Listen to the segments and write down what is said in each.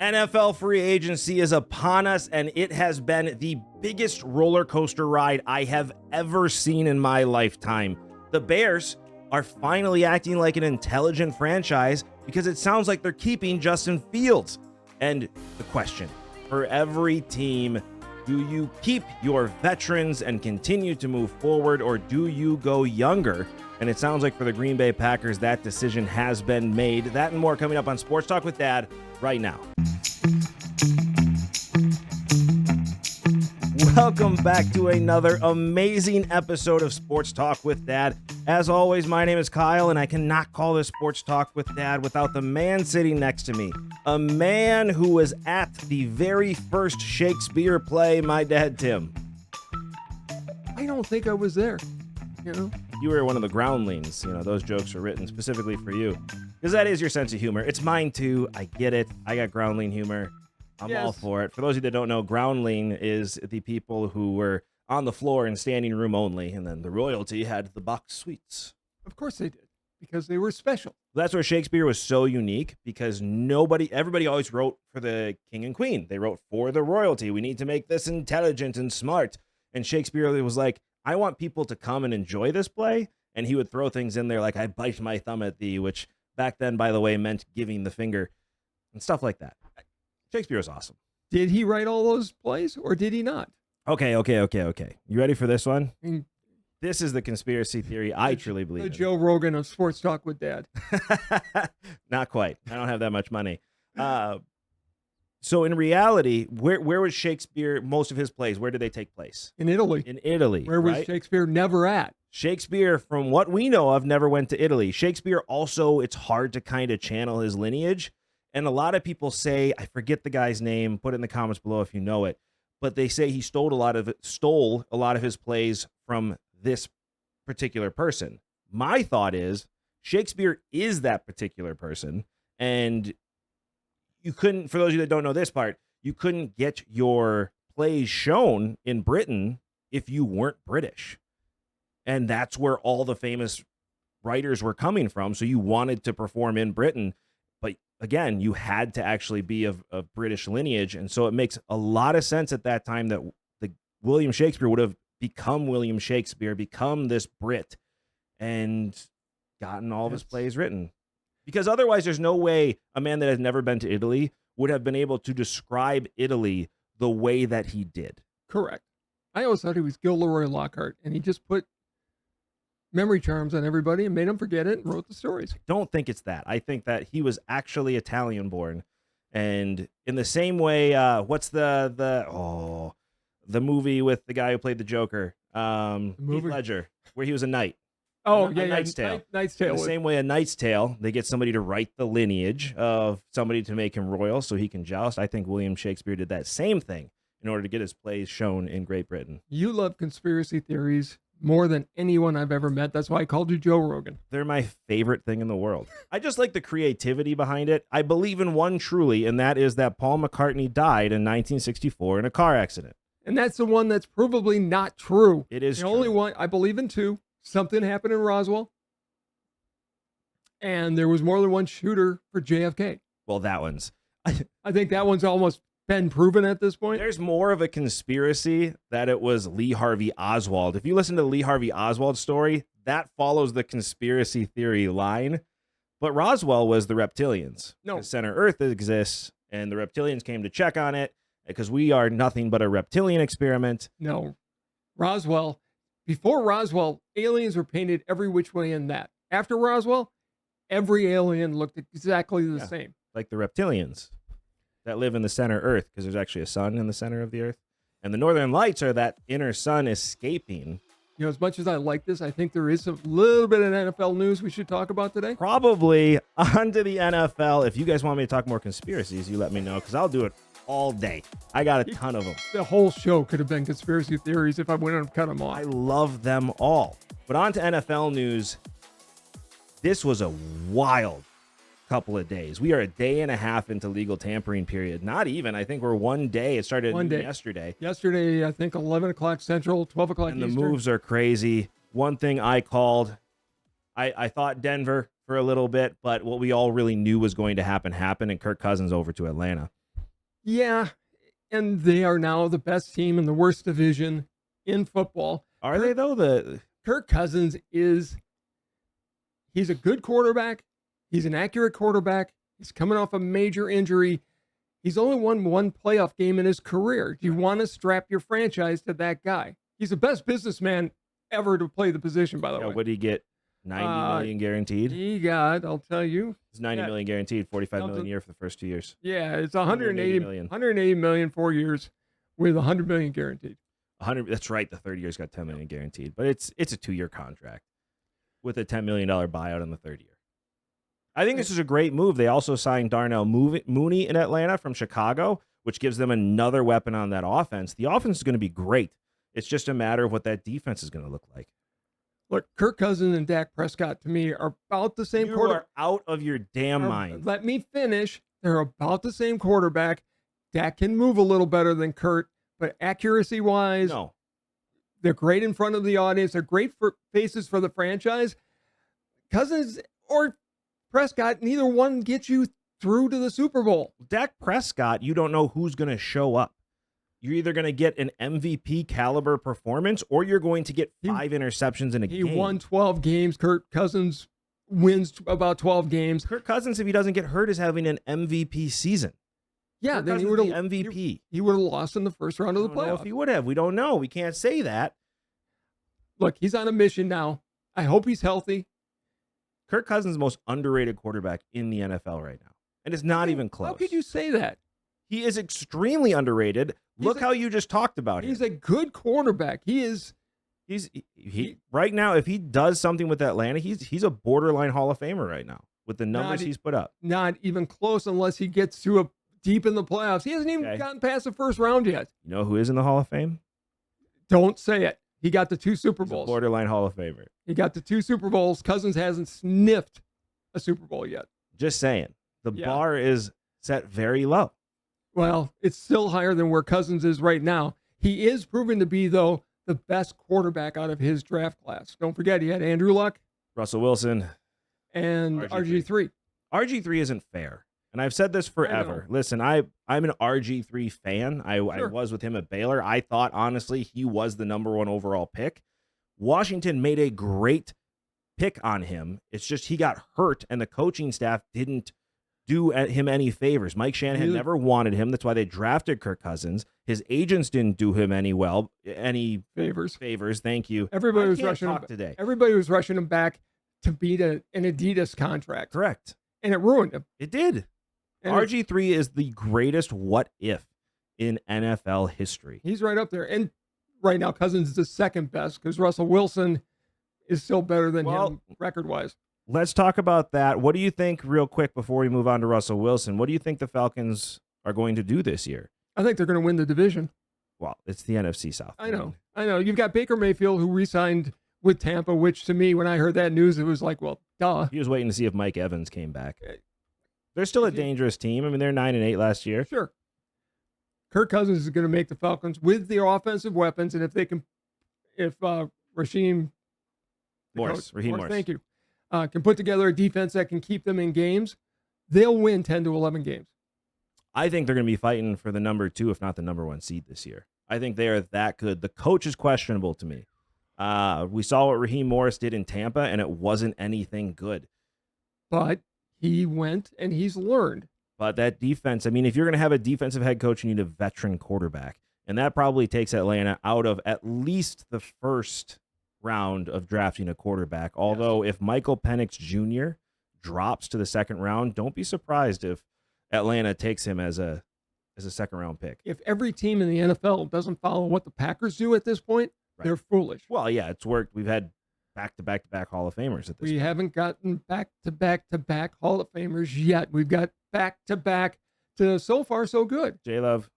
NFL free agency is upon us, and it has been the biggest roller coaster ride I have ever seen in my lifetime. The Bears are finally acting like an intelligent franchise because it sounds like they're keeping Justin Fields. And the question, for every team, do you keep your veterans and continue to move forward, or do you go younger? And it sounds like for the Green Bay Packers, that decision has been made. That and more coming up on Sports Talk with Dad right now. Welcome back to another amazing episode of Sports Talk with Dad. As always, my name is Kyle, and I cannot call this Sports Talk with Dad without the man sitting next to me. A man who was at the very first Shakespeare play, my dad, Tim. I don't think I was there, You were one of the groundlings. Those jokes were written specifically for you. Because that is your sense of humor. It's mine too. I get it. I got groundling humor. I'm all for it. For those of you that don't know, groundling is the people who were on the floor in standing room only, and then the royalty had the box suites. Of course they did, because they were special. That's where Shakespeare was so unique, because everybody always wrote for the king and queen. They wrote for the royalty. We need to make this intelligent and smart. And Shakespeare was like, I want people to come and enjoy this play. And he would throw things in there like, I bite my thumb at thee, which back then, by the way, meant giving the finger and stuff like that. Shakespeare was awesome. Did he write all those plays, or did he not? Okay. You ready for this one? This is the conspiracy theory I truly believe in. The Joe Rogan of Sports Talk with Dad. Not quite. I don't have that much money. So in reality, where was Shakespeare, most of his plays, where did they take place? In Italy. In Italy. Where was Shakespeare never at? Shakespeare, from what we know of, never went to Italy. Shakespeare also, it's hard to kind of channel his lineage. And a lot of people say, I forget the guy's name, put it in the comments below if you know it, but they say he stole a lot of his plays from this particular person. My thought is Shakespeare is that particular person, and you couldn't, for those of you that don't know this part, you couldn't get your plays shown in Britain if you weren't British. And that's where all the famous writers were coming from. So you wanted to perform in Britain, but again, you had to actually be of British lineage. And so it makes a lot of sense at that time that the William Shakespeare would have become William Shakespeare, become this Brit, and gotten all of his plays written. Because otherwise, there's no way a man that has never been to Italy would have been able to describe Italy the way that he did. Correct. I always thought he was Gilderoy Lockhart, and he just put memory charms on everybody and made them forget it and wrote the stories. I don't think it's that. I think that he was actually Italian born. And in the same way, what's the movie with the guy who played the Joker? Heath Ledger, where he was a knight. Oh, A Knight's Tale. Knight's Tale. In the same way, A Knight's Tale, they get somebody to write the lineage of somebody to make him royal so he can joust. I think William Shakespeare did that same thing in order to get his plays shown in Great Britain. You love conspiracy theories more than anyone I've ever met. That's why I called you Joe Rogan. They're my favorite thing in the world. I just like the creativity behind it. I believe in one truly, and that is that Paul McCartney died in 1964 in a car accident. And that's the one that's provably not true. It is the true. Only one. I believe in two. Something happened in Roswell, and there was more than one shooter for JFK. Well, that one's... I think that one's almost been proven at this point. There's more of a conspiracy that it was Lee Harvey Oswald. If you listen to the Lee Harvey Oswald story, that follows the conspiracy theory line. But Roswell was the reptilians. No. The center Earth exists, and the reptilians came to check on it because we are nothing but a reptilian experiment. No. Roswell... Before Roswell, aliens were painted every which way in that. After Roswell, every alien looked exactly the same. Like the reptilians that live in the center Earth, because there's actually a sun in the center of the Earth. And the northern lights are that inner sun escaping. As much as I like this, I think there is a little bit of NFL news we should talk about today. Probably onto the NFL. If you guys want me to talk more conspiracies, you let me know, because I'll do it all day. I got a ton of them. The whole show could have been conspiracy theories if I went and cut them off. I love them all. But on to NFL news. This was a wild couple of days. We are a day and a half into legal tampering period. Not even. I think we're one day. It started yesterday. Yesterday, I think 11 o'clock Central, 12 o'clock and Eastern. The moves are crazy. One thing I called, I thought Denver for a little bit, but what we all really knew was going to happen happened, and Kirk Cousins over to Atlanta. Yeah, and they are now the best team in the worst division in football. Are they though? Kirk Cousins he's a good quarterback. He's an accurate quarterback. He's coming off a major injury. He's only won one playoff game in his career. Do you want to strap your franchise to that guy? He's the best businessman ever to play the position, by the way. What did he get? 90 million guaranteed? He got, I'll tell you. It's 90 million guaranteed, 45 million a year for the first 2 years. Yeah, it's 180 million 4 years with 100 million guaranteed. 100. That's right. The third year's got 10 million guaranteed, but it's a 2-year contract with a $10 million buyout in the third year. I think this is a great move. They also signed Darnell Mooney in Atlanta from Chicago, which gives them another weapon on that offense. The offense is going to be great. It's just a matter of what that defense is going to look like. Look, Kirk Cousins and Dak Prescott, to me, are about the same quarterback. You are out of your damn mind. Let me finish. They're about the same quarterback. Dak can move a little better than Kurt, but accuracy-wise, no. They're great in front of the audience. They're great faces for the franchise. Cousins or Prescott, neither one gets you through to the Super Bowl. Dak Prescott, you don't know who's going to show up. You're either going to get an MVP caliber performance or you're going to get 5 interceptions in a game. He won 12 games. Kirk Cousins wins about 12 games. Kirk Cousins, if he doesn't get hurt, is having an MVP season. Yeah, Kirk then he Cousins would the have MVP. He would have lost in the first round of the I don't know playoffs. if he would have. We don't know. We can't say that. Look, he's on a mission now. I hope he's healthy. Kirk Cousins is the most underrated quarterback in the NFL right now. And it's not even close. How could you say that? He is extremely underrated. Look how you just talked about him. He's a good quarterback. He's right now, if he does something with Atlanta, he's a borderline Hall of Famer right now with the numbers he's put up. Not even close unless he gets to a deep in the playoffs. He hasn't even gotten past the first round yet. You know who is in the Hall of Fame? Don't say it. He got the 2 Super Bowls. Borderline Hall of Famer. He got the 2 Super Bowls. Cousins hasn't sniffed a Super Bowl yet. Just saying. The bar is set very low. Well, it's still higher than where Cousins is right now. He is proven to be, though, the best quarterback out of his draft class. Don't forget, he had Andrew Luck, Russell Wilson, and RG3. RG3 isn't fair. And I've said this forever. Listen, I'm an RG3 fan. I was with him at Baylor. I thought, honestly, he was the number 1 overall pick. Washington made a great pick on him. It's just he got hurt, and the coaching staff didn't do him any favors. Mike Shanahan never wanted him. That's why they drafted Kirk Cousins. His agents didn't do him any favors. Thank you. Everybody was rushing him today. Everybody was rushing him back to beat an Adidas contract. Correct. And it ruined him. It did. And RG3 is the greatest what if in NFL history. He's right up there. And right now, Cousins is the second best because Russell Wilson is still better than him record-wise. Let's talk about that. What do you think, real quick, before we move on to Russell Wilson? What do you think the Falcons are going to do this year? I think they're going to win the division. Well, it's the NFC South. I know. You've got Baker Mayfield, who re-signed with Tampa, which to me, when I heard that news, it was like, well, duh. He was waiting to see if Mike Evans came back. They're still a dangerous team. I mean, they're 9-8 last year. Sure. Kirk Cousins is going to make the Falcons with their offensive weapons, and if Raheem Morris, thank you, can put together a defense that can keep them in games, they'll win 10 to 11 games. I think they're going to be fighting for the number 2, if not the number 1 seed this year. I think they are that good. The coach is questionable to me. We saw what Raheem Morris did in Tampa, and it wasn't anything good. But he went and he's learned. But that defense, I mean, if you're going to have a defensive head coach, you need a veteran quarterback. And that probably takes Atlanta out of at least the first round of drafting a quarterback. Although if Michael Penix Jr. drops to the second round, don't be surprised if Atlanta takes him as a second round pick. If every team in the NFL doesn't follow what the Packers do at this point, they're foolish. Well, yeah, it's worked. We've had back-to-back Hall of Famers at this point. We haven't gotten back-to-back Hall of Famers yet. We've got back-to-back to so far so good. J-Love,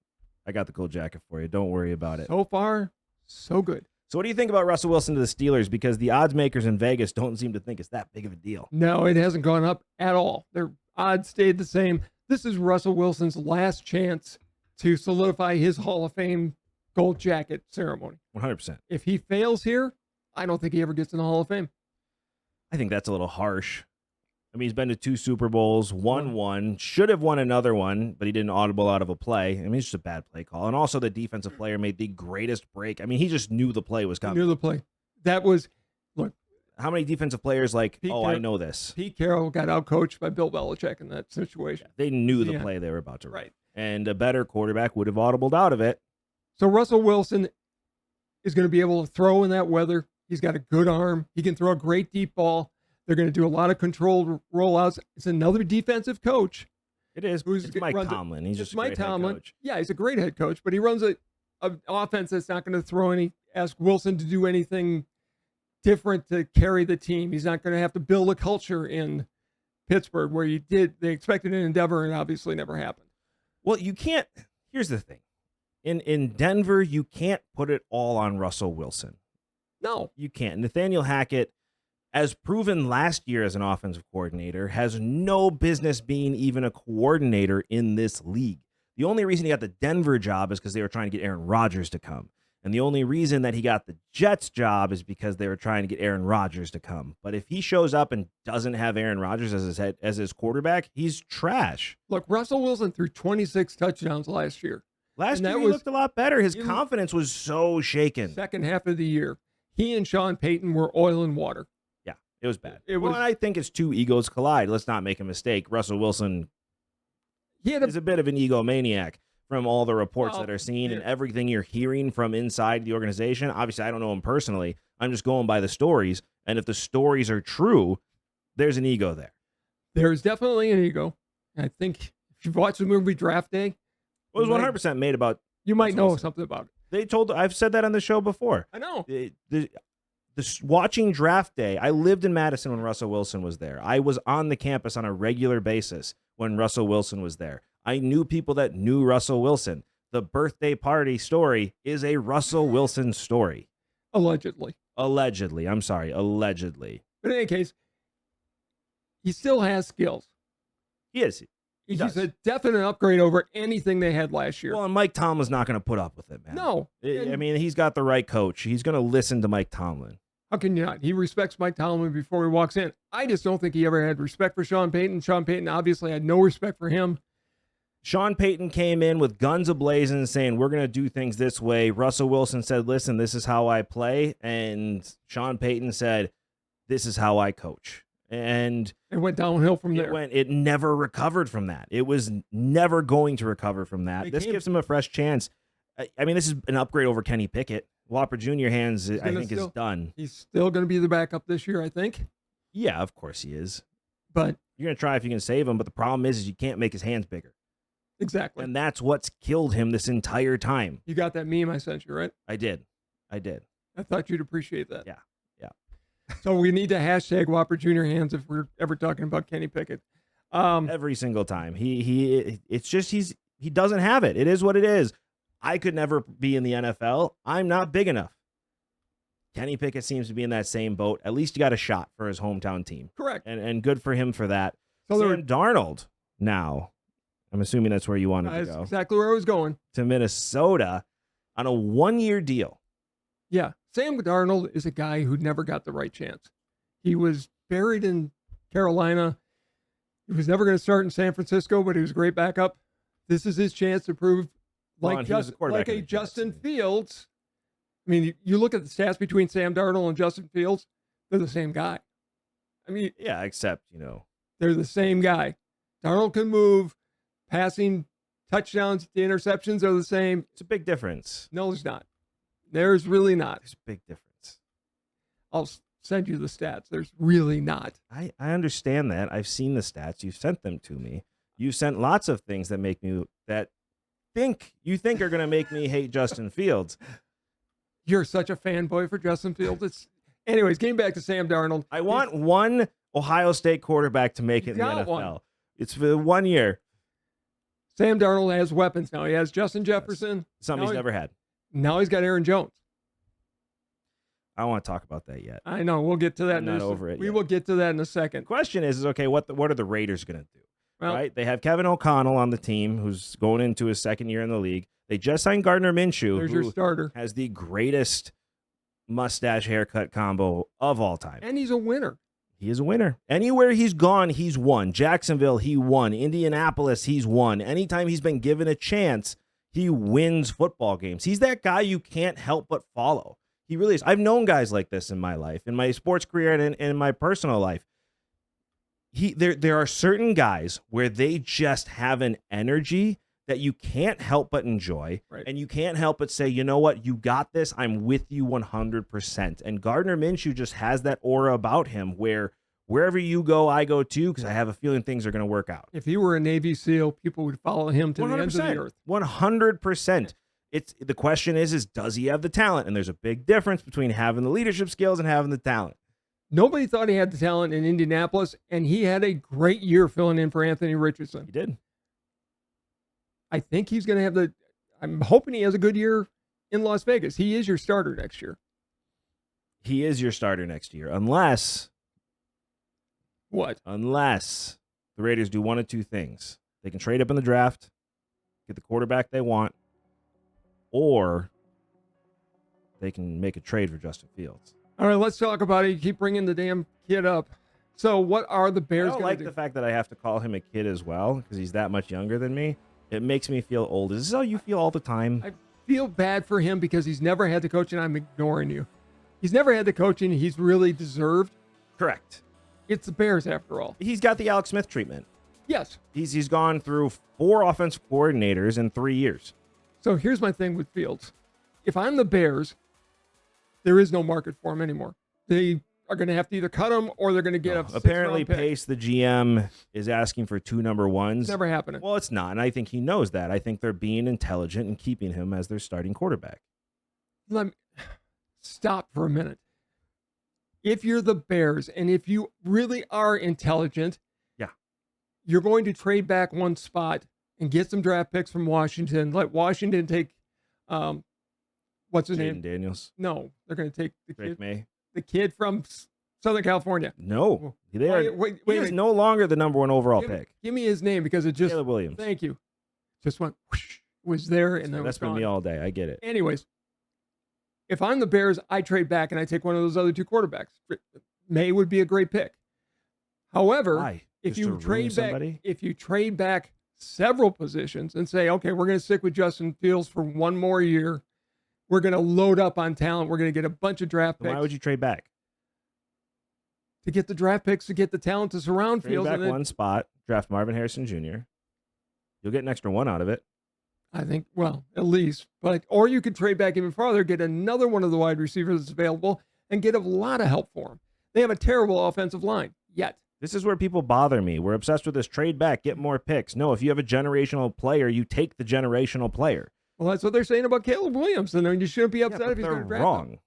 I got the cool jacket for you. Don't worry about it. So far, so good. So what do you think about Russell Wilson to the Steelers? Because the odds makers in Vegas don't seem to think it's that big of a deal. No, it hasn't gone up at all. Their odds stayed the same. This is Russell Wilson's last chance to solidify his Hall of Fame gold jacket ceremony. 100%. If he fails here, I don't think he ever gets in the Hall of Fame. I think that's a little harsh. I mean, he's been to 2 Super Bowls, won one, should have won another one, but he didn't audible out of a play. I mean, it's just a bad play call. And also the defensive player made the greatest break. I mean, he just knew the play was He coming. knew the play. That was, look, How many defensive players like, Pete I Carroll- know this. Pete Carroll got outcoached by Bill Belichick in that situation. They knew the Yeah. play they were about to run. Right. And a better quarterback would have audibled out of it. So Russell Wilson is going to be able to throw in that weather. He's got a good arm. He can throw a great deep ball. They're going to do a lot of controlled rollouts. It's another defensive coach. It is. Who's It's Mike Tomlin. He's just a Mike great head Tomlin. coach. Yeah, he's a great head coach, but he runs a offense that's not going to ask Wilson to do anything different to carry the team. He's not going to have to build a culture in Pittsburgh where they expected an endeavor and obviously never happened. Well, you can't. Here's the thing. In Denver, you can't put it all on Russell Wilson. No. You can't. Nathaniel Hackett, as proven last year as an offensive coordinator, has no business being even a coordinator in this league. The only reason he got the Denver job is because they were trying to get Aaron Rodgers to come. And the only reason that he got the Jets job is because they were trying to get Aaron Rodgers to come. But if he shows up and doesn't have Aaron Rodgers as his quarterback, he's trash. Look, Russell Wilson threw 26 touchdowns last year. Last And year that he was- looked a lot better. His he- confidence was so shaken. Second half of the year, he and Sean Payton were oil and water. Yeah, it was bad. It was- Well, and I think it's 2 egos collide. Let's not make a mistake. Russell Wilson He had is a bit of an egomaniac from all the reports Well, that are seen and yeah. everything you're hearing from inside the organization. Obviously, I don't know him personally. I'm just going by the stories. And if the stories are true, there's an ego there. There's definitely an ego. I think if you've watched the movie Draft Day, It was You might- 100% made about. you might Russell know Wilson. something about it. I've said that on the show before. I know. Watching Draft Day, I lived in Madison when Russell Wilson was there. I was on the campus on a regular basis when Russell Wilson was there. I knew people that knew Russell Wilson. The birthday party story is a Russell Wilson story. Allegedly. Allegedly. I'm sorry. Allegedly. But in any case, he still has skills. He is. He's does. a definite upgrade over anything they had last year. Well, and Mike Tomlin's not going to put up with it, man. No. I And mean, he's got the right coach. He's going to listen to Mike Tomlin. how can you not? He respects Mike Tomlin before he walks in. I just don't think he ever had respect for Sean Payton. Sean Payton obviously had no respect for him. Sean Payton came in with guns ablazing saying, we're going to do things this way. Russell Wilson said, listen, this is how I play. And Sean Payton said, this is how I coach. And It went downhill from there. it never recovered from that. It was never going to recover from that. They This came- gives him a fresh chance. I mean, this is an upgrade over Kenny Pickett. Whopper Jr. hands, I gonna think, is still- done. He's still going to be the backup this year, I think. Yeah, of course he is. But You're going to try if you can save him, but the problem is you can't make his hands bigger. exactly. And that's what's killed him this entire time. You got that meme I sent you, right? I did. I thought you'd appreciate that. Yeah. So we need to hashtag Whopper Jr. hands if we're ever talking about Kenny Pickett. Every single time. It's just he doesn't have it. It is what it is. I could never be in the NFL. I'm not big enough. Kenny Pickett seems to be in that same boat. At least he got a shot for his hometown team. Correct. And good for him for that. So there Sam Darnold now. I'm assuming that's where you wanted to That's go. exactly where I was going. To Minnesota on a 1-year deal. Yeah. Sam Darnold is a guy who never got the right chance. He was buried in Carolina. He was never going to start in San Francisco, but he was a great backup. This is his chance to prove Well, like, and he was the quarterback like of a the Jets. Justin Fields. I mean, you look at the stats between Sam Darnold and Justin Fields, they're the same guy. I mean, Yeah, except, they're the same guy. Darnold can move. Passing touchdowns, the interceptions are the same. it's a big difference. No, there's not. There's really not. There's a big difference. I'll send you the stats. There's really not. I understand that. I've seen the stats. You've sent them to me. You sent lots of things that make me you think are going to make me hate Justin Fields. You're such a fanboy for Justin Fields. Anyways, getting back to Sam Darnold. I want one Ohio State quarterback to make it in the got NFL. one. It's for 1 year. Sam Darnold has weapons now. He has Justin Jefferson. Something Now he's he- never had. Now he's got Aaron Jones. I don't want to talk about that yet. I know. We'll get to that. I'm not over it We yet. will get to that in a The second. question is okay, what are the Raiders going to do? Well, Right? They have Kevin O'Connell on the team who's going into his second year in the league. They just signed Gardner Minshew, there's who your starter. has the greatest mustache haircut combo of all time. And he's a winner. He is a winner. Anywhere he's gone, he's won. Jacksonville, he won. Indianapolis, he's won. Anytime he's been given a chance, he wins football games. He's that guy you can't help but follow. He really is. I've known guys like this in my life, in my sports career and in my personal life. There are certain guys where they just have an energy that you can't help but enjoy, Right. and you can't help but say, you know what, you got this, I'm with you 100%. And Gardner Minshew just has that aura about him where wherever you go, I go too, because I have a feeling things are going to work out. If he were a Navy SEAL, people would follow him to the ends of the earth. 100%. The question is does he have the talent? And there's a big difference between having the leadership skills and having the talent. Nobody thought he had the talent in Indianapolis, and he had a great year filling in for Anthony Richardson. He did. I think he's going to have I'm hoping he has a good year in Las Vegas. He is your starter next year. He is your starter next year, unless What? the Raiders do one of two things. They can trade up in the draft, get the quarterback they want, or they can make a trade for Justin Fields. All right, let's talk about it. You keep bringing the damn kid up. So what are the Bears I don't going like to do? the fact that I have to call him a kid as well because he's that much younger than me. It makes me feel old. Is this how you feel all the time? I feel bad for him because he's never had the coaching. I'm ignoring you. He's never had the coaching he's really deserved. Correct. It's the Bears, after all. He's got the Alex Smith treatment. Yes. He's gone through 4 offensive coordinators in 3 years. So here's my thing with Fields. If I'm the Bears, there is no market for him anymore. They are going to have to either cut him or they're going to get a Apparently, pick. Pace, the GM, is asking for 2 number ones. It's never happening. Well, it's not, and I think he knows that. I think they're being intelligent and keeping him as their starting quarterback. Let me stop for a minute. If you're the Bears and if you really are intelligent, Yeah. you're going to trade back one spot and get some draft picks from Washington. Let Washington take what's his Jaden name? Daniels, No, they're going to take Drake May. the kid from Southern California. No, they are. Wait, He is no longer the number 1 overall pick. Give me his name because it just Caleb Williams. Thank you. Just went whoosh, was there and then That's been gone. me all day. I get it. Anyways, if I'm the Bears, I trade back and I take one of those other 2 quarterbacks. May would be a great pick. However, Why? if Just you to ruin trade back, somebody? if you trade back several positions and say, okay, we're going to stick with Justin Fields for 1 more year, we're going to load up on talent. We're going to get a bunch of draft picks. Why would you trade back? To get the draft picks, to get the talent to surround Trade Fields? back And then, one spot, draft Marvin Harrison Jr. You'll get an extra 1 out of it. I think, well, at least, but or you could trade back even farther, get another one of the wide receivers that's available, and get a lot of help for him. They have a terrible offensive line yet. This is where people bother me. We're obsessed with this trade back, get more picks. No, if you have a generational player, you take the generational player. Well, that's what they're saying about Caleb Williams, and then you shouldn't be Yeah, upset but if he's they're going to draft wrong. him.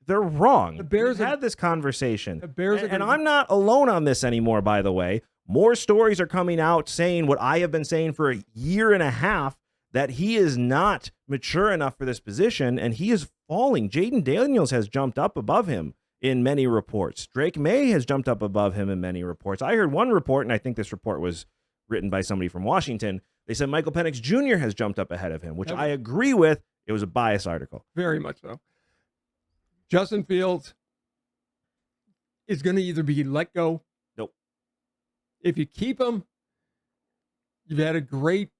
They're wrong. The Bears We've are- had this conversation. The Bears are and gonna- I'm not alone on this anymore, by the way. More stories are coming out saying what I have been saying for a year and a half, that he is not mature enough for this position, and he is falling. Jaden Daniels has jumped up above him in many reports. Drake May has jumped up above him in many reports. I heard one report, and I think this report was written by somebody from Washington. They said Michael Penix Jr. has jumped up ahead of him, which I agree with. It was a biased article. Very much so. Justin Fields is going to either be let go. Nope. If you keep him, you've had a great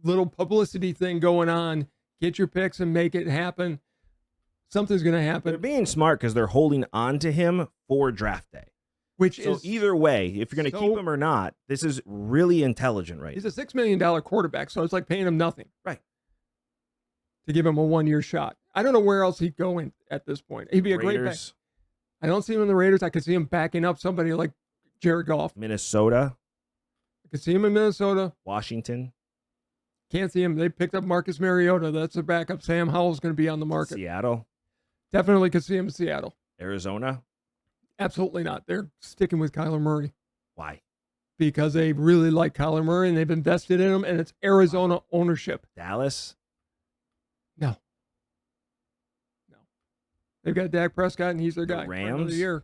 little publicity thing going on. Get your picks and make it happen. Something's going to They're happen. being smart because they're holding on to him for draft day. Which So is either way, if you're going to so- keep him or not, this is really intelligent right he's a $6 million quarterback, so it's like paying him nothing. Right. To give him a 1-year shot. I don't know where else he'd go in at this point. He'd be a great back. Raiders, I don't see him in the Raiders. I could see him backing up somebody like Jared Goff. Minnesota, I could see him in Minnesota. Washington, Can't see him. They picked up Marcus Mariota. That's their backup. Sam Howell's going to be on the market. Seattle, Definitely could see him in Seattle. Arizona. Absolutely not. They're sticking with Kyler Murray Why? because they really like Kyler Murray and they've invested in him, and it's Arizona ownership. Dallas, No. They've got Dak Prescott, and he's their The guy for another Rams? year.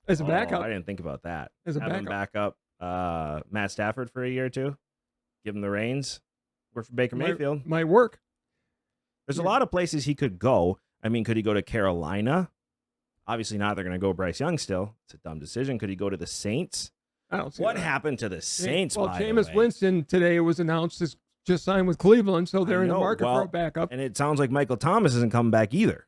As a Oh, backup. I didn't think about that. As a Have him back up Matt Stafford for a year or two. Give him the reins. Work for Baker Mayfield. Might work. There's a yeah. lot of places he could go. I mean, could he go to Carolina? Obviously not. They're going to go Bryce Young still. It's a dumb decision. Could he go to the Saints? I don't see What that. happened to the Saints, Well, by the Jameis way? Winston today, it was announced, is just signed with Cleveland, so they're I in the know. market for Well, a backup. And it sounds like Michael Thomas isn't coming back either.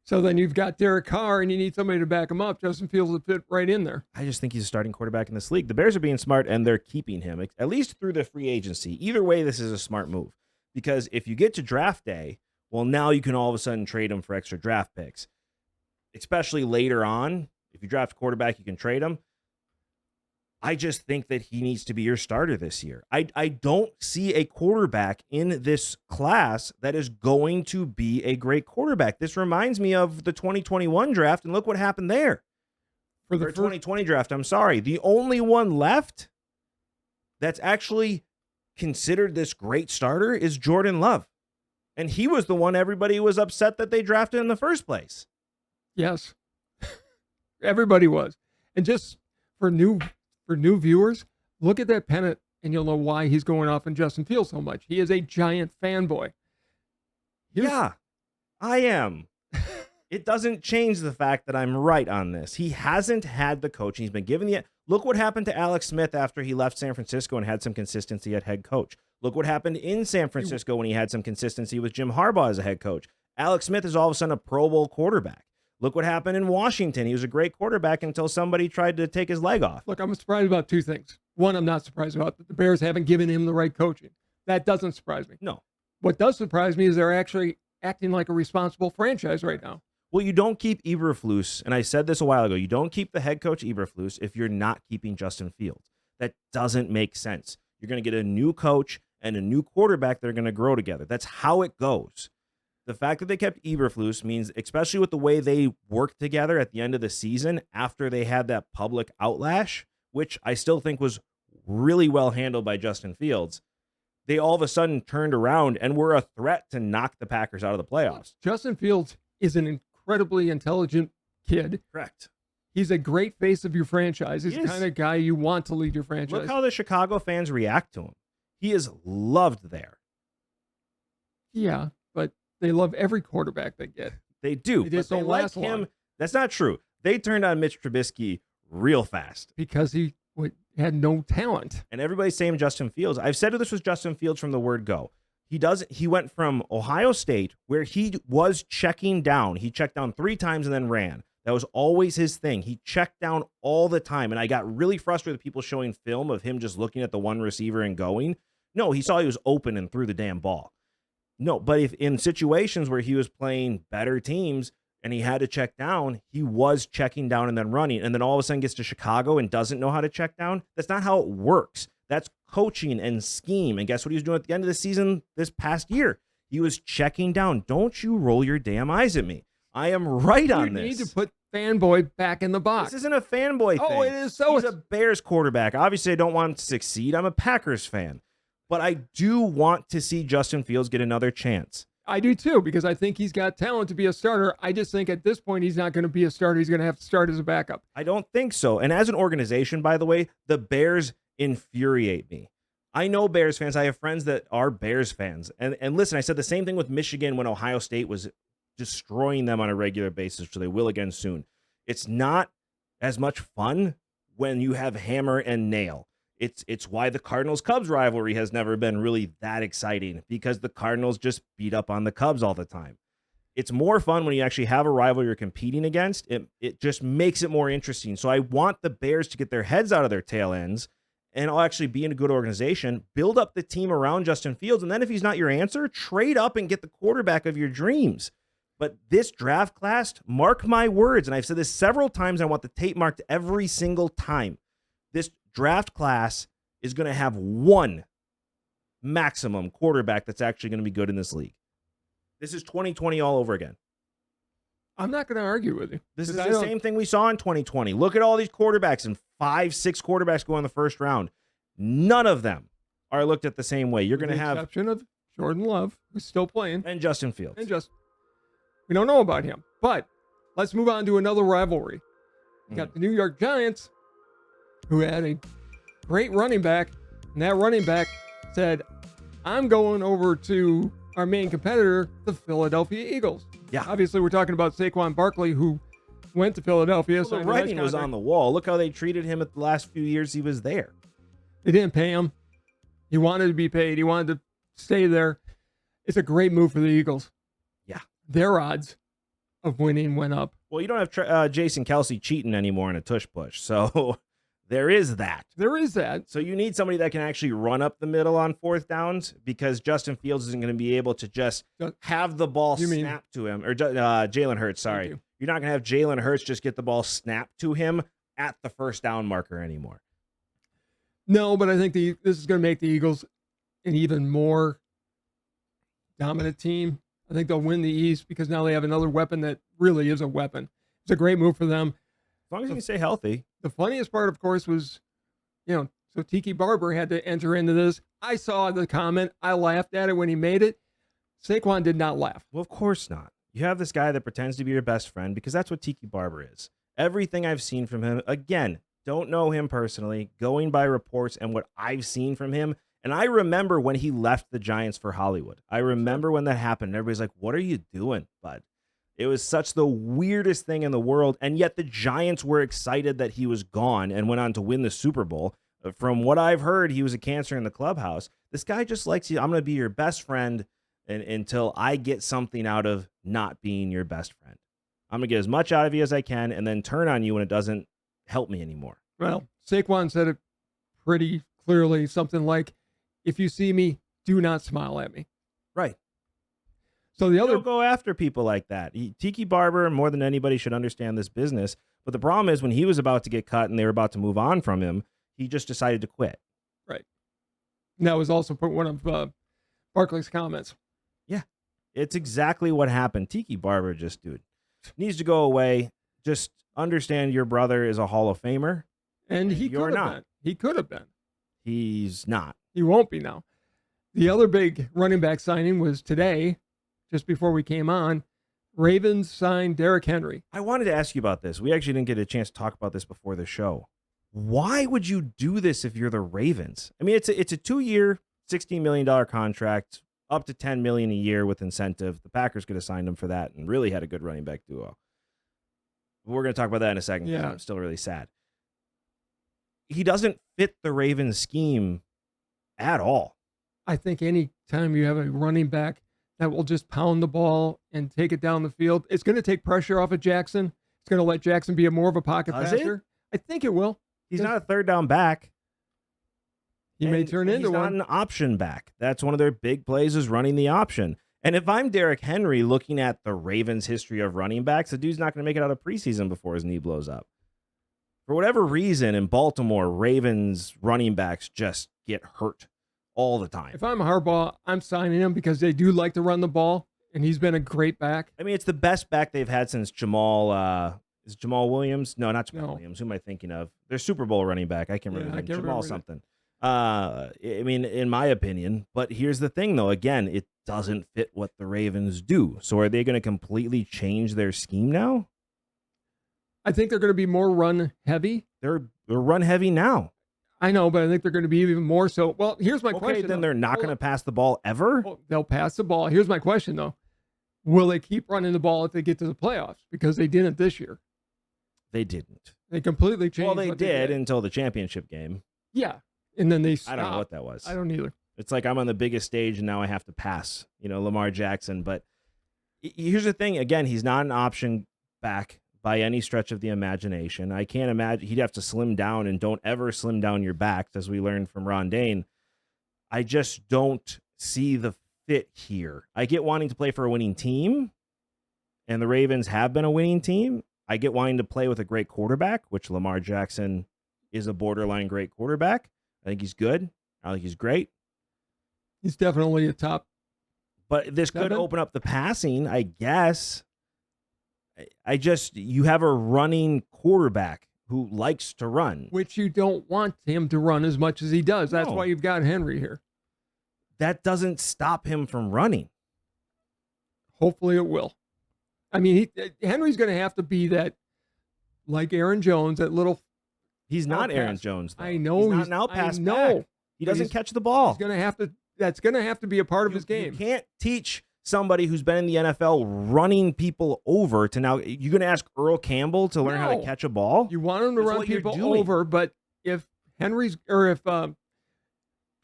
So then you've got Derek Carr, and you need somebody to back him up. Justin Fields would fit right in there. I just think he's a starting quarterback in this league. The Bears are being smart, and they're keeping him, at least through the free agency. Either way, this is a smart move. Because if you get to draft day, well, now you can all of a sudden trade him for extra draft picks. Especially later on. If you draft a quarterback, you can trade him. I just think that he needs to be your starter this year. I don't see a quarterback in this class that is going to be a great quarterback. This reminds me of the 2021 draft, and look what happened there. For the 2020 draft, I'm sorry. The only one left that's actually considered this great starter is Jordan Love. And he was the one everybody was upset that they drafted in the first place. Yes. Everybody was. And just for new viewers, look at that pennant and you'll know why he's going off on Justin Fields so much. He is a giant fanboy. Yeah, I am. It doesn't change the fact that I'm right on this. He hasn't had the coaching. He's been given the... Look what happened to Alex Smith after he left San Francisco and had some consistency at head coach. Look what happened in San Francisco when he had some consistency with Jim Harbaugh as a head coach. Alex Smith is all of a sudden a Pro Bowl quarterback. Look what happened in Washington. He was a great quarterback until somebody tried to take his leg off. Look, I'm surprised about two things. One, I'm not surprised about that the Bears haven't given him the right coaching. That doesn't surprise me. No. What does surprise me is they're actually acting like a responsible franchise right now. Well, you don't keep Eberflus, and I said this a while ago, you don't keep the head coach Eberflus if you're not keeping Justin Fields. That doesn't make sense. You're going to get a new coach and a new quarterback that are going to grow together. That's how it goes. The fact that they kept Eberflus means, especially with the way they worked together at the end of the season after they had that public outlash, which I still think was really well handled by Justin Fields, they all of a sudden turned around and were a threat to knock the Packers out of the playoffs. Justin Fields is an incredibly intelligent kid. Correct. He's a great face of your franchise. He's the kind of guy you want to lead your franchise. Look how the Chicago fans react to him. He is loved there. Yeah, but they love every quarterback they get. They do. They just but don't like last him. long. That's not true. They turned on Mitch Trubisky real fast. Because he had no talent. And everybody's saying Justin Fields. I've said this was Justin Fields from the word go. He went from Ohio State, where he was checking down. He checked down 3 times and then ran. That was always his thing. He checked down all the time. And I got really frustrated with people showing film of him just looking at the one receiver and going. No, he saw he was open and threw the damn ball. No, but if in situations where he was playing better teams and he had to check down, he was checking down and then running. And then all of a sudden gets to Chicago and doesn't know how to check down. That's not how it works. That's coaching and scheme. And guess what he was doing at the end of the season this past year? He was checking down. Don't you roll your damn eyes at me. I am right on this. You need to put fanboy back in the box. This isn't a fanboy thing. Oh, it is. So he's a Bears quarterback. Obviously, I don't want him to succeed. I'm a Packers fan. But I do want to see Justin Fields get another chance. I do too, because I think he's got talent to be a starter. I just think at this point he's not going to be a starter. He's going to have to start as a backup. I don't think so. And as an organization, by the way, the Bears infuriate me. I know Bears fans. I have friends that are Bears fans. And listen, I said the same thing with Michigan when Ohio State was destroying them on a regular basis, so they will again soon. It's not as much fun when you have hammer and nail. It's why the Cardinals-Cubs rivalry has never been really that exciting, because the Cardinals just beat up on the Cubs all the time. It's more fun when you actually have a rival you're competing against. It just makes it more interesting. So I want the Bears to get their heads out of their tail ends and I'll actually be in a good organization, build up the team around Justin Fields, and then if he's not your answer, trade up and get the quarterback of your dreams. But this draft class, mark my words, and I've said this several times, and I want the tape marked every single time. This draft class is going to have one maximum quarterback that's actually going to be good in this league. This is 2020 all over again. I'm not going to argue with you. This is the same thing we saw in 2020. Look at all these quarterbacks, and 5-6 quarterbacks go in the first round. None of them are looked at the same way. You're going to have the exception of Jordan Love, who's still playing, and Justin Fields. We don't know about him. But let's move on to another rivalry. You got the New York Giants, who had a great running back, and that running back said, I'm going over to our main competitor, the Philadelphia Eagles. Yeah. Obviously, we're talking about Saquon Barkley, who went to Philadelphia. Well, the writing was on the wall. Look how they treated him at the last few years he was there. They didn't pay him. He wanted to be paid. He wanted to stay there. It's a great move for the Eagles. Yeah. Their odds of winning went up. Well, you don't have Jason Kelsey cheating anymore in a tush push. So there is that. There is that. So you need somebody that can actually run up the middle on fourth downs, because Justin Fields isn't going to be able to just have the ball snapped to him. Or Jalen Hurts, sorry. You're not going to have Jalen Hurts just get the ball snapped to him at the first down marker anymore. No, but I think this is going to make the Eagles an even more dominant team. I think they'll win the East because now they have another weapon that really is a weapon. It's a great move for them. As long as you can stay healthy. The funniest part, of course, was, so Tiki Barber had to enter into this. I saw the comment. I laughed at it when he made it. Saquon did not laugh. Well, of course not. You have this guy that pretends to be your best friend, because that's what Tiki Barber is. Everything I've seen from him, again, don't know him personally, going by reports and what I've seen from him. And I remember when he left the Giants for Hollywood. I remember when that happened. Everybody's like, what are you doing, bud? It was such the weirdest thing in the world. And yet the Giants were excited that he was gone and went on to win the Super Bowl. From what I've heard, he was a cancer in the clubhouse. This guy just likes you. I'm going to be your best friend until I get something out of not being your best friend. I'm going to get as much out of you as I can and then turn on you when it doesn't help me anymore. Well, Saquon said it pretty clearly, something like, if you see me, do not smile at me. Right. So the other don't go after people like that. Tiki Barber, more than anybody, should understand this business. But the problem is when he was about to get cut and they were about to move on from him, he just decided to quit. Right. And that was also one of Barkley's comments. Yeah. It's exactly what happened. Tiki Barber just, dude, needs to go away. Just understand your brother is a Hall of Famer. And he could have been. He could have been. He's not. He won't be now. The other big running back signing was today, just before we came on. Ravens signed Derrick Henry. I wanted to ask you about this. We actually didn't get a chance to talk about this before the show. Why would you do this if you're the Ravens? I mean, it's a 2-year, $16 million contract, up to $10 million a year with incentive. The Packers could have signed him for that and really had a good running back duo. We're going to talk about that in a second. Yeah. I'm still really sad. He doesn't fit the Ravens scheme at all. I think any time you have a running back that will just pound the ball and take it down the field, it's going to take pressure off of Jackson. It's going to let Jackson be more of a pocket passer. I think it will. He's not a third down back. He may turn into one. He's not an option back. That's one of their big plays, is running the option. And if I'm Derrick Henry looking at the Ravens' history of running backs, the dude's not going to make it out of preseason before his knee blows up. For whatever reason, in Baltimore, Ravens running backs just get hurt all the time. If I'm Harbaugh, I'm signing him because they do like to run the ball, and he's been a great back. I mean, it's the best back they've had since Jamal. Is Jamal Williams? No, not Jamal Williams. Who am I thinking of? Their Super Bowl running back. I can't remember. Jamal something. I mean, in my opinion. But here's the thing, though. Again, it doesn't fit what the Ravens do. So are they going to completely change their scheme now? I think they're going to be more run heavy. They're run heavy now. I know, but I think they're going to be even more so. Well, here's my question. Okay, then they're not going to pass the ball ever? Well, they'll pass the ball. Here's my question, though. Will they keep running the ball if they get to the playoffs? Because they didn't this year. They didn't. They completely changed. Well, they did until the championship game. Yeah. And then they stopped. I don't know what that was. I don't either. It's like I'm on the biggest stage and now I have to pass, Lamar Jackson. But here's the thing. Again, he's not an option back by any stretch of the imagination. I can't imagine he'd have to slim down, and don't ever slim down your backs, as we learned from Ron Dane. I just don't see the fit here. I get wanting to play for a winning team, and the Ravens have been a winning team. I get wanting to play with a great quarterback, which Lamar Jackson is a borderline great quarterback. I think he's good. I think he's great. He's definitely a top. But this could open up the passing, I guess. You have a running quarterback who likes to run. Which you don't want him to run as much as he does. That's why you've got Henry here. That doesn't stop him from running. Hopefully it will. I mean, Henry's going to have to be that, like Aaron Jones, that little. He's not Aaron Jones, though. I know. He's not an outpass back. He doesn't catch the ball. That's going to have to be a part of his game. You can't teach somebody who's been in the NFL running people over to now you're going to ask Earl Campbell to learn how to No. catch a ball? You want him to That's run what you're people doing. over, but if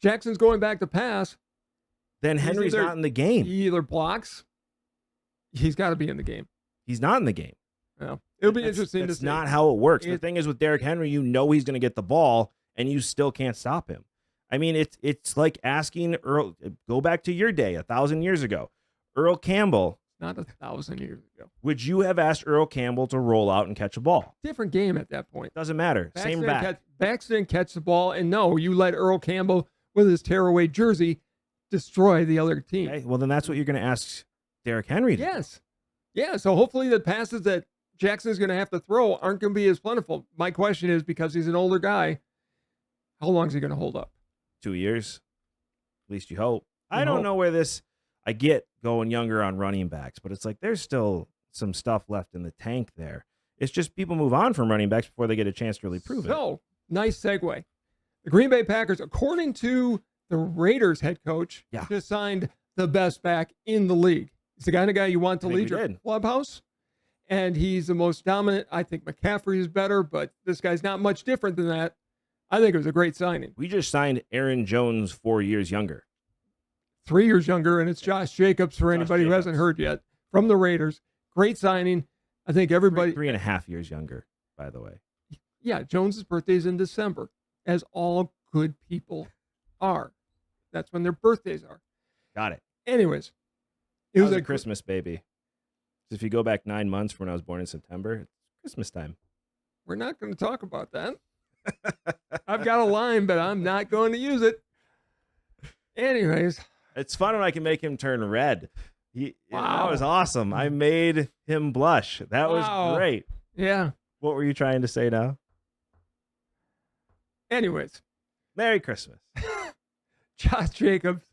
Jackson's going back to pass, Then Henry's either- not in the game. he either blocks. He's got to be in the game. He's not in the game. Well, it'll be That's- interesting to That's see. not how it works. The thing is with Derrick Henry, you know he's going to get the ball, and you still can't stop him. I mean, it's like asking Earl. Go back to your day, 1,000 years ago. Earl Campbell. Not 1,000 years ago. Would you have asked Earl Campbell to roll out and catch a ball? Different game at that point. Doesn't matter. Same back. Backs didn't catch the ball, and no, you let Earl Campbell with his tearaway jersey destroy the other team. Okay, well, then that's what you're going to ask Derrick Henry to. Yes. Yeah, so hopefully the passes that Jackson's going to have to throw aren't going to be as plentiful. My question is, because he's an older guy, how long is he going to hold up? 2 years. At least you hope. You I don't hope. know where this. I get going younger on running backs, but it's like there's still some stuff left in the tank there. It's just people move on from running backs before they get a chance to really prove it. So, nice segue. The Green Bay Packers, according to the Raiders head coach, just signed the best back in the league. He's the kind of guy you want to I think lead we your did. clubhouse, and he's the most dominant. I think McCaffrey is better, but this guy's not much different than that. I think it was a great signing. We just signed Aaron Jones 4 years younger. 3 years younger, and it's Josh Jacobs for anybody who hasn't Jacobs. heard yet from the Raiders. Great signing. I think everybody. 3.5 years younger, by the way. Yeah, Jones's birthday is in December, as all good people are. That's when their birthdays are. Got it. Anyways, It was a Christmas baby. If you go back 9 months from when I was born in September, it's Christmas time. We're not going to talk about that. I've got a line, but I'm not going to use it. Anyways. It's fun when I can make him turn red. That Wow. was awesome. I made him blush. That Wow. was great. Yeah. What were you trying to say now? Anyways, Merry Christmas. Josh Jacobs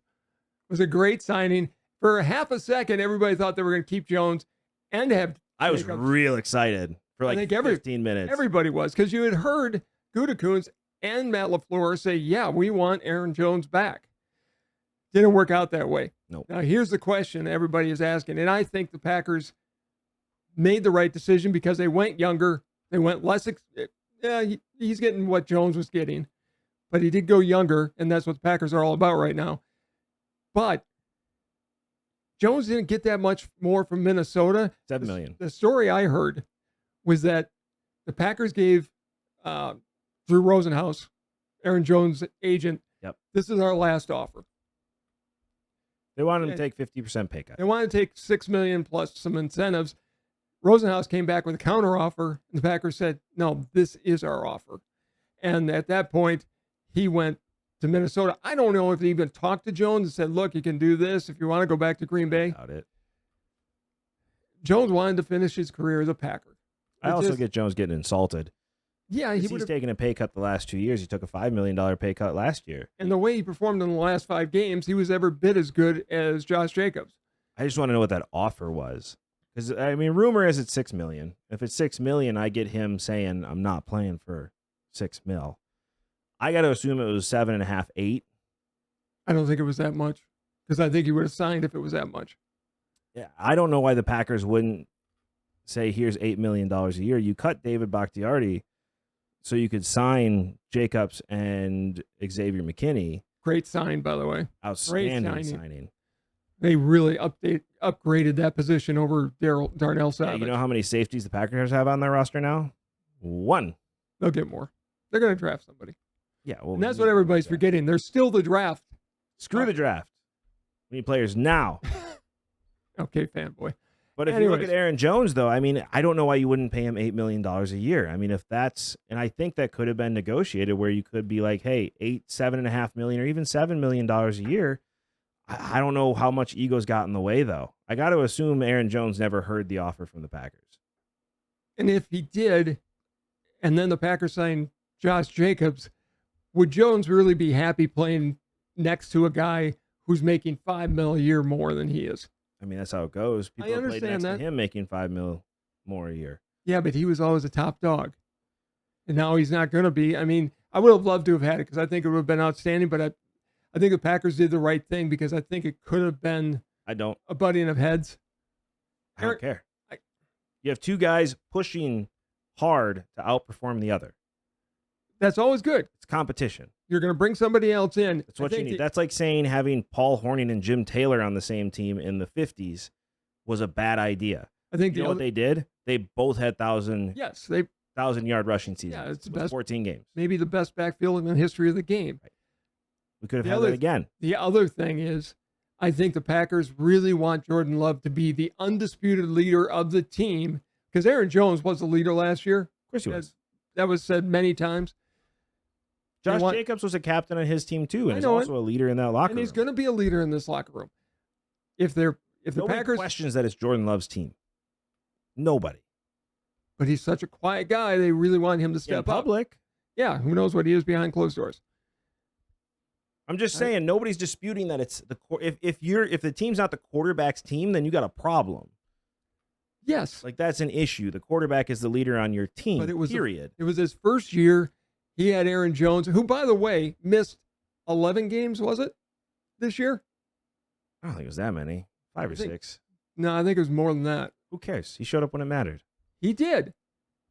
was a great signing. For half a second, everybody thought they were going to keep Jones and have I was Jacobs. real excited for like think 15 minutes. Everybody was, because you had heard Gutekunst and Matt LaFleur say, yeah, we want Aaron Jones back. Didn't work out that way. Nope. Now, here's the question everybody is asking, and I think the Packers made the right decision because they went younger. They went less. He's getting what Jones was getting, but he did go younger, and that's what the Packers are all about right now. But Jones didn't get that much more from Minnesota. $7 million. The story I heard was that the Packers gave Drew Rosenhaus, Aaron Jones' agent, Yep. this is our last offer. They wanted him to take 50% pay cut. They wanted to take $6 million plus some incentives. Rosenhaus came back with a counteroffer, and the Packers said, no, this is our offer. And at that point, he went to Minnesota. I don't know if they even talked to Jones and said, look, you can do this if you want to go back to Green Bay. About it. Jones wanted to finish his career as a Packer. I also get Jones getting insulted. Yeah, He's taken a pay cut the last 2 years. He took a $5 million pay cut last year. And the way he performed in the last 5 games, he was every bit as good as Josh Jacobs. I just want to know what that offer was. Because, I mean, rumor is it's $6 million. If it's $6 million, I get him saying, I'm not playing for $6 million. I got to assume it was 7.5, 8. I don't think it was that much, because I think he would have signed if it was that much. Yeah, I don't know why the Packers wouldn't say, here's $8 million a year. You cut David Bakhtiari so you could sign Jacobs and Xavier McKinney. Great sign, by the way. Outstanding signing. They really upgraded that position over Darnell Savage. You know how many safeties the Packers have on their roster now? 1. They'll get more. They're going to draft somebody. Yeah, well, And that's what everybody's forgetting. There's still the draft. Screw the draft. We need players now. Okay, fanboy. But if you look at Aaron Jones, though, I mean, I don't know why you wouldn't pay him $8 million a year. I mean, if that's, and I think that could have been negotiated where you could be like, hey, $7.5 million, or even $7 million a year. I don't know how much egos got in the way, though. I got to assume Aaron Jones never heard the offer from the Packers. And if he did, and then the Packers signed Josh Jacobs, would Jones really be happy playing next to a guy who's making $5 million a year more than he is? I mean, that's how it goes. People have played next to him making $5 million more a year. Yeah, but he was always a top dog. And now he's not going to be. I mean, I would have loved to have had it because I think it would have been outstanding, but I think the Packers did the right thing because I think it could have been I don't. a butting of heads. I don't Eric, care. I- You have two guys pushing hard to outperform the other. That's always good. It's competition. You're going to bring somebody else in. That's what you need. That's like saying having Paul Hornung and Jim Taylor on the same team in the 50s was a bad idea. I think You know what they did? They both had 1,000-yard rushing seasons. Yeah, it's the with best. 14 games. Maybe the best backfield in the history of the game. Right. We could have had that again. The other thing is, I think the Packers really want Jordan Love to be the undisputed leader of the team because Aaron Jones was the leader last year. Of course he was. That was said many times. Josh Jacobs was a captain on his team too, and he's also a leader in that locker room. And he's going to be a leader in this locker room. If the Packers questions that it's Jordan Love's team. Nobody. But he's such a quiet guy. They really want him to step up. Public. Yeah, who knows what he is behind closed doors. I'm just saying, nobody's disputing that it's the if the team's not the quarterback's team, then you got a problem. Yes, like that's an issue. The quarterback is the leader on your team. But it was period. It was his first year. He had Aaron Jones, who, by the way, missed 11 games. Was it this year? I don't think it was that many. 5 or 6. No, I think it was more than that. Who cares? He showed up when it mattered. He did.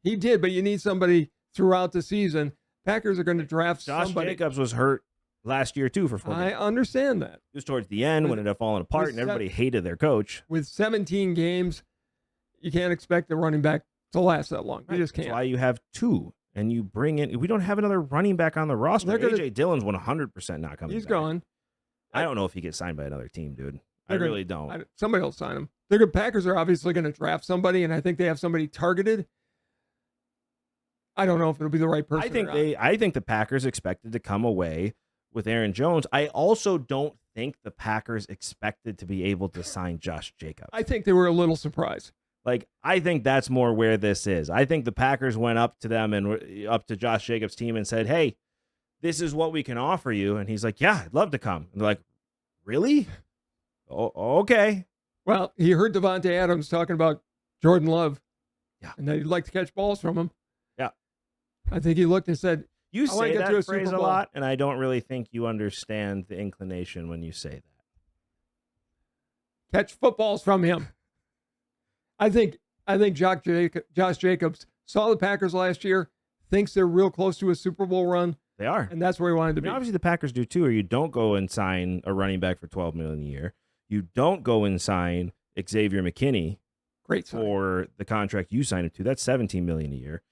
But you need somebody throughout the season. Packers are going to draft somebody. Josh Jacobs was hurt last year, too, for 4 games. I understand that. It was towards the end when it had fallen apart and everybody hated their coach. With 17 games, you can't expect the running back to last that long. You just can't. That's why you have 2. And you bring in, we don't have another running back on the roster. A.J. Dillon's 100% not coming He's back. gone. I don't know if he gets signed by another team, dude. I really don't. Somebody will sign him. The Packers are obviously going to draft somebody, and I think they have somebody targeted. I don't know if it'll be the right person. I think the Packers expected to come away with Aaron Jones. I also don't think the Packers expected to be able to sign Josh Jacobs. I think they were a little surprised. Like, I think that's more where this is. I think the Packers went up to them and up to Josh Jacobs' team and said, hey, this is what we can offer you. And he's like, yeah, I'd love to come. And they're like, really? Oh, okay. Well, he heard Devontae Adams talking about Jordan Love. Yeah. And that he'd like to catch balls from him. Yeah. I think he looked and said, you say that phrase a lot, and I don't really think you understand the inclination when you say that. Catch footballs from him. I think Josh Jacobs saw the Packers last year, thinks they're real close to a Super Bowl run. They are. And that's where he wanted to be. Obviously, the Packers do too, or you don't go and sign a running back for $12 million a year. You don't go and sign Xavier McKinney for the contract you signed him to. That's $17 million a year.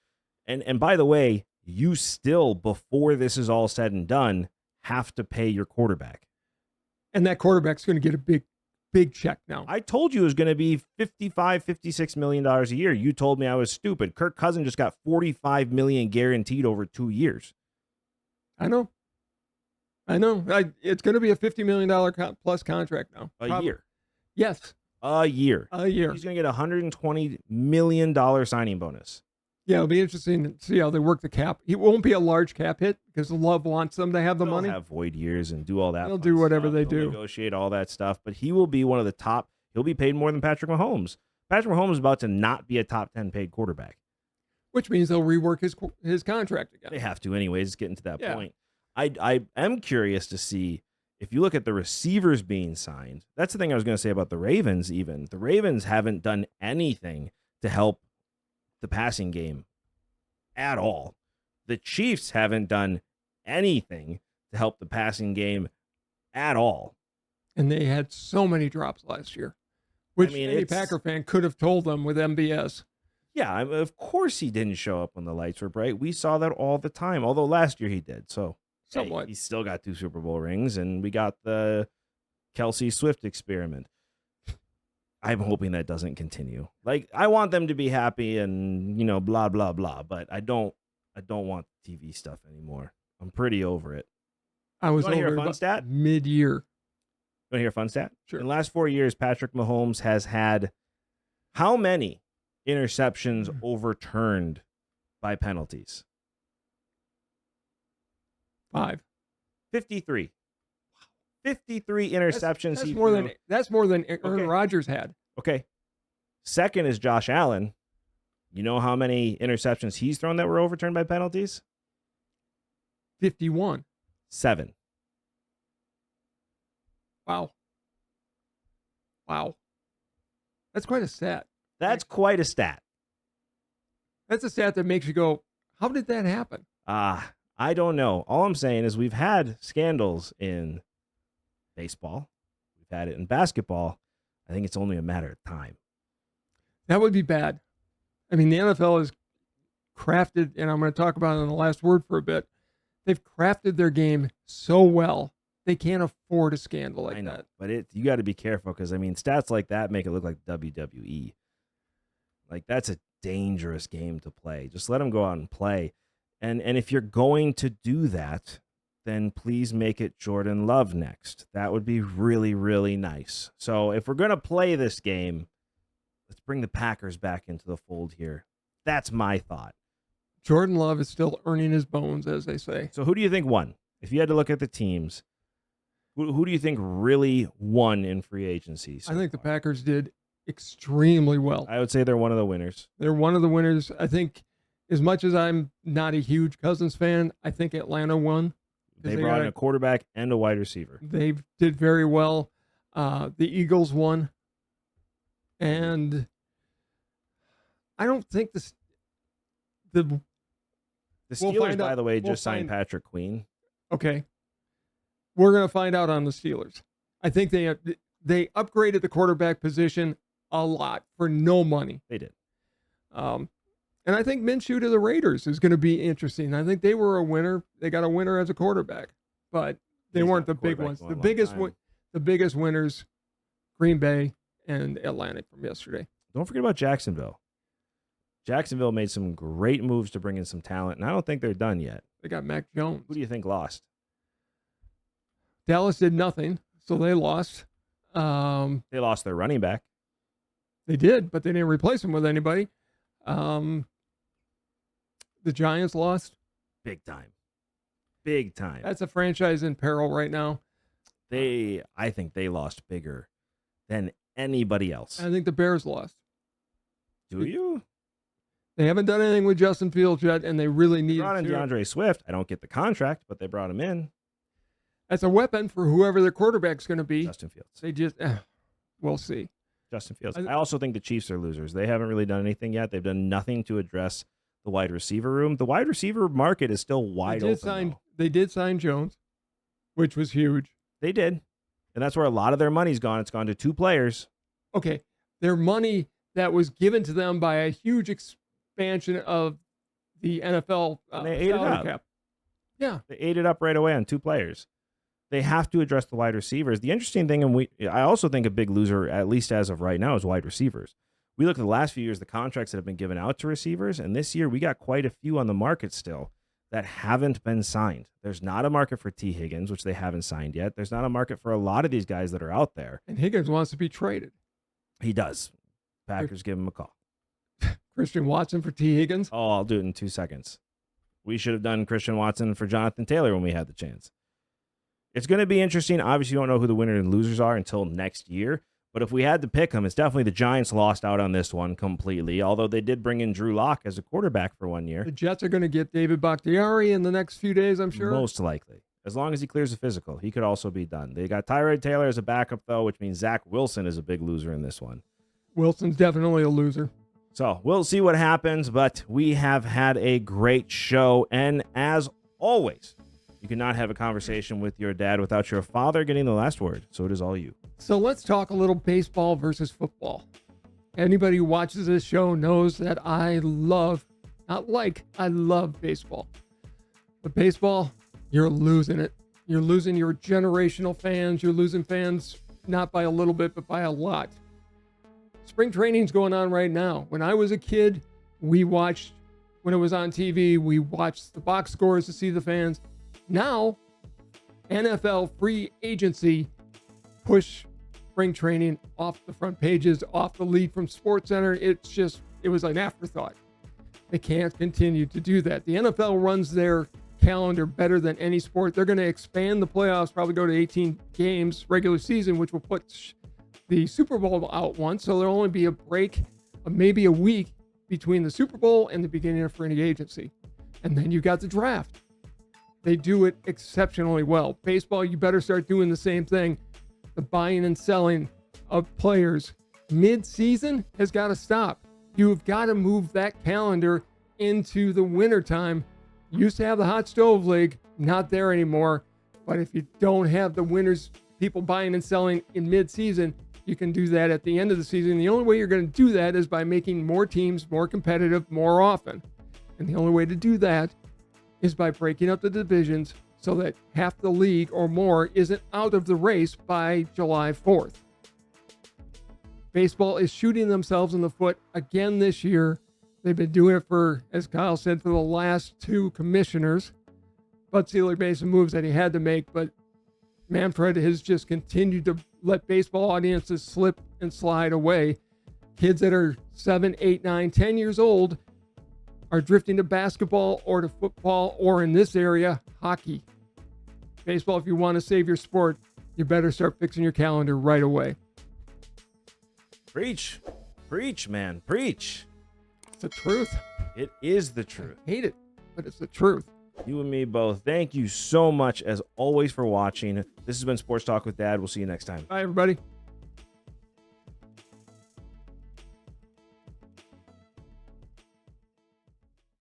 And by the way, you still, before this is all said and done, have to pay your quarterback. And that quarterback's going to get a big check now. I told you it was going to be $56 million a year. You told me I was stupid. Kirk Cousins just got $45 million guaranteed over 2 years. I know. It's going to be a $50 million plus contract now. A year. Yes. A year. He's going to get a $120 million signing bonus. Yeah, it'll be interesting to see how they work the cap. It won't be a large cap hit because Love wants them to have the money. They'll have void years and do all that. They'll do whatever they do. Negotiate all that stuff. But he will be one of the top. He'll be paid more than Patrick Mahomes. Patrick Mahomes is about to not be a top 10 paid quarterback. Which means they'll rework his contract again. They have to anyways. It's getting to that point. I am curious to see if you look at the receivers being signed. That's the thing I was going to say about the Ravens even. The Ravens haven't done anything to help the passing game at all. The Chiefs haven't done anything to help the passing game at all. And they had so many drops last year, which any Packer fan could have told them with MBS. Yeah, of course he didn't show up when the lights were bright. We saw that all the time, although last year he did. So somewhat. He still got 2 Super Bowl rings, and we got the Kelsey Swift experiment. I'm hoping that doesn't continue. Like, I want them to be happy and, blah, blah, blah, but I don't want TV stuff anymore. I'm pretty over it. I was over hear a fun stat? Mid-year. You want to hear a fun stat? Sure. In the last 4 years, Patrick Mahomes has had how many interceptions overturned by penalties? 5. 53. 53 interceptions. That's more than Aaron Rodgers had. Okay. Second is Josh Allen. You know how many interceptions he's thrown that were overturned by penalties? 51. 7. Wow. Wow. That's quite a stat. That's quite a stat. That's a stat that makes you go, how did that happen? I don't know. All I'm saying is we've had scandals in baseball. We've had it in basketball. I think it's only a matter of time. That would be bad. I mean, the NFL has crafted, and I'm going to talk about it in the last word for a bit. They've crafted their game so well, they can't afford a scandal like that. But you got to be careful because, I mean, stats like that make it look like WWE. Like, that's a dangerous game to play. Just let them go out and play. And if you're going to do that, then please make it Jordan Love next. That would be really, really nice. So if we're going to play this game, let's bring the Packers back into the fold here. That's my thought. Jordan Love is still earning his bones, as they say. So who do you think won? If you had to look at the teams, who do you think really won in free agency? I think the Packers did extremely well. I would say they're one of the winners. They're one of the winners. I think as much as I'm not a huge Cousins fan, I think Atlanta won. They brought in a quarterback and a wide receiver. They did very well. The Eagles won. And I don't think the Steelers, by the way, just signed Patrick Queen. Okay. We're going to find out on the Steelers. I think they upgraded the quarterback position a lot for no money. They did. And I think Minshew to the Raiders is going to be interesting. I think they were a winner. They got a winner as a quarterback, but they weren't the big ones. The biggest winners, Green Bay and Atlanta from yesterday. Don't forget about Jacksonville. Jacksonville made some great moves to bring in some talent, and I don't think they're done yet. They got Mac Jones. Who do you think lost? Dallas did nothing, so they lost. They lost their running back. They did, but they didn't replace him with anybody. The Giants lost. Big time. Big time. That's a franchise in peril right now. I think they lost bigger than anybody else. I think the Bears lost. Do you? They haven't done anything with Justin Fields yet, and they really need to. They brought in DeAndre Swift. I don't get the contract, but they brought him in. That's a weapon for whoever their quarterback's going to be. Justin Fields. They just, we'll see. Justin Fields. I also think the Chiefs are losers. They haven't really done anything yet. They've done nothing to address the wide receiver room. The wide receiver market is still wide open. They did sign Jones, which was huge. They did. And that's where a lot of their money's gone. It's gone to two players. Okay. Their money that was given to them by a huge expansion of the NFL salary cap. Yeah. They ate it up right away on two players. They have to address the wide receivers. The interesting thing, and I also think a big loser, at least as of right now, is wide receivers. We look at the last few years, the contracts that have been given out to receivers, and this year we got quite a few on the market still that haven't been signed. There's not a market for T. Higgins, which they haven't signed yet. There's not a market for a lot of these guys that are out there. And Higgins wants to be traded. He does. Packers give him a call. Christian Watson for T. Higgins? Oh, I'll do it in 2 seconds. We should have done Christian Watson for Jonathan Taylor when we had the chance. It's going to be interesting. Obviously, you don't know who the winners and losers are until next year. But if we had to pick them, it's definitely the Giants lost out on this one completely, although they did bring in Drew Lock as a quarterback for 1 year. The Jets are going to get David Bakhtiari in the next few days, I'm sure. Most likely. As long as he clears the physical, he could also be done. They got Tyrod Taylor as a backup, though, which means Zach Wilson is a big loser in this one. Wilson's definitely a loser. So we'll see what happens, but we have had a great show. And as always, you cannot have a conversation with your dad without your father getting the last word. So it is all you. So let's talk a little baseball versus football. Anybody who watches this show knows that I love baseball. But baseball, you're losing it. You're losing your generational fans. You're losing fans not by a little bit, but by a lot. Spring training's going on right now. When I was a kid, when it was on TV, we watched the box scores to see the fans. Now, NFL free agency push spring training off the front pages, off the lead from SportsCenter. It was an afterthought. They can't continue to do that. The NFL runs their calendar better than any sport. They're going to expand the playoffs, probably go to 18 games, regular season, which will put the Super Bowl out once. So there'll only be a break of maybe a week between the Super Bowl and the beginning of free agency. And then you got the draft. They do it exceptionally well. Baseball, you better start doing the same thing. The buying and selling of players mid-season has got to stop. You've got to move that calendar into the wintertime. Used to have the hot stove league, not there anymore. But if you don't have the winners, people buying and selling in mid-season, you can do that at the end of the season. The only way you're going to do that is by making more teams more competitive more often. And the only way to do that is by breaking up the divisions so that half the league or more isn't out of the race by July 4th. Baseball is shooting themselves in the foot again this year. They've been doing it for, as Kyle said, for the last two commissioners. Bud Selig made some moves that he had to make, but Manfred has just continued to let baseball audiences slip and slide away. Kids that are 7, 8, 9, 10 years old are drifting to basketball or to football or, in this area, hockey. Baseball, if you want to save your sport, you better start fixing your calendar right away. Preach. Preach, man. Preach. It's the truth. It is the truth. I hate it, but it's the truth. You and me both. Thank you so much, as always, for watching. This has been Sports Talk with Dad. We'll see you next time. Bye, everybody.